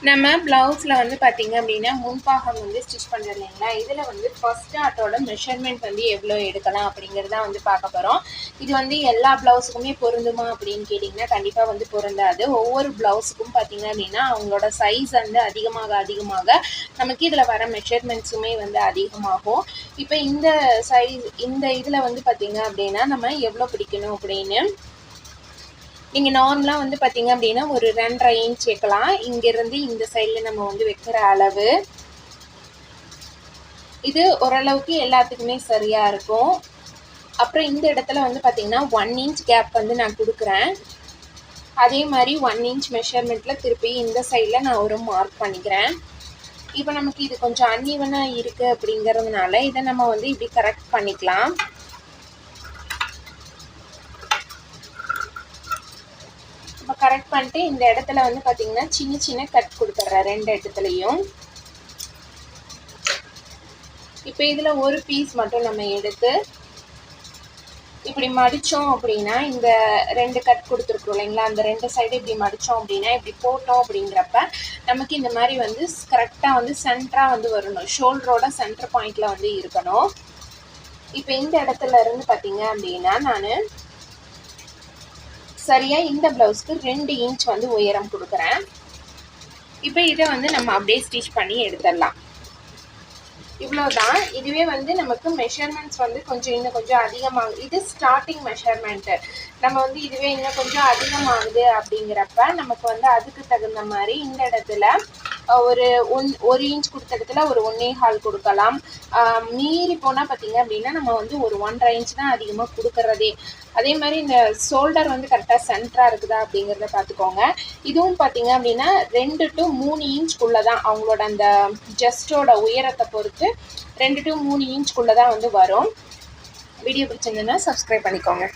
நம்ம ப்ளவுஸில் வந்து பார்த்திங்க அப்படின்னா முன்பாகம் வந்து ஸ்டிச் பண்ணுறது இல்லைங்களா, இதில் வந்து ஃபஸ்ட் ஆர்ட்டோட மெஷர்மெண்ட் வந்து எவ்வளோ எடுக்கலாம் அப்படிங்கிறத வந்து பார்க்க போகிறோம். இது வந்து எல்லா ப்ளவுஸுக்குமே பொருந்துமா அப்படின்னு கேட்டிங்கன்னா கண்டிப்பாக வந்து பொருந்தாது. ஒவ்வொரு ப்ளவுஸுக்கும் பார்த்திங்க அப்படின்னா அவங்களோட சைஸ் வந்து அதிகமாக நமக்கு இதில் வர மெஷர்மெண்ட்ஸுமே வந்து அதிகமாகும். இப்போ இந்த இதில் வந்து பார்த்திங்க அப்படின்னா நம்ம எவ்வளோ பிடிக்கணும் அப்படின்னு நீங்கள் நார்மலாக வந்து பார்த்திங்க அப்படின்னா ஒரு 2.5 இன்ச் வைக்கலாம். இங்கேருந்து இந்த சைடில் நம்ம வந்து வைக்கிற அளவு இது ஓரளவுக்கு எல்லாத்துக்குமே சரியாக இருக்கும். அப்புறம் இந்த இடத்துல வந்து பார்த்திங்கன்னா 1 இன்ச் கேப் வந்து நான் கொடுக்குறேன். அதே மாதிரி 1 இன்ச் மெஷர்மெண்ட்டில் திருப்பி இந்த சைடில் நான் ஒரு மார்க் பண்ணிக்கிறேன். இப்போ நமக்கு இது கொஞ்சம் அன்ஈவனாக இருக்குது அப்படிங்கிறதுனால இதை நம்ம வந்து இப்படி கரெக்ட் பண்ணிக்கலாம். இப்போ கரெக்ட் பண்ணிட்டு இந்த இடத்துல வந்து பார்த்திங்கன்னா சின்ன கட் கொடுத்துட்றேன் 2 இடத்துலையும். இப்போ இதில் ஒரு பீஸ் மட்டும் நம்ம எடுத்து இப்படி மடித்தோம் அப்படின்னா இந்த 2 கட் கொடுத்துருக்குறோம் இல்லைங்களா, அந்த 2 சைடு இப்படி மடித்தோம் அப்படின்னா இப்படி போட்டோம் அப்படிங்கிறப்ப நமக்கு இந்த மாதிரி வந்து கரெக்டாக வந்து சென்டராக வந்து வரணும். ஷோல்டரோட சென்டர் பாயிண்டில் வந்து இருக்கணும். இப்போ இந்த இடத்துல இருந்து பார்த்திங்க அப்படின்னா நான் சரியாக இந்த ப்ளவுஸ்க்கு 2 இன்ச் வந்து உயரம் கொடுக்குறேன். இப்போ இதை வந்து நம்ம அப்படியே ஸ்டிச் பண்ணி எடுத்துடலாம். இவ்வளோதான். இதுவே வந்து நமக்கு மெஷர்மெண்ட்ஸ் வந்து இன்னும் கொஞ்சம் அதிகமாகுது. இது ஸ்டார்டிங் மெஷர்மெண்ட்டு. நம்ம வந்து இதுவே இன்னும் கொஞ்சம் அதிகமாகுது அப்படிங்கிறப்ப நமக்கு வந்து அதுக்கு தகுந்த மாதிரி இந்த இடத்துல ஒரு 1 இன்ச் கொடுத்த இடத்துல ஒரு 1.25 கொடுக்கலாம். மீறி போனால் பார்த்திங்க அப்படின்னா நம்ம வந்து ஒரு 1.5 இன்ச் தான் அதிகமாக கொடுக்குறதே. அதே மாதிரி இந்த ஷோல்டர் வந்து கரெக்டாக சென்டராக இருக்குதா அப்படிங்கிறத பார்த்துக்கோங்க. இதுவும் பார்த்திங்க அப்படின்னா 2 to 3 இன்ச்குள்ளே தான் அவங்களோட அந்த ஜஸ்டோட உயரத்தை பொறுத்து 2 to 3 இன்ச்குள்ளே தான் வந்து வரும். வீடியோ பிடிச்சிருந்ததுன்னா சப்ஸ்கிரைப் பண்ணிக்கோங்க.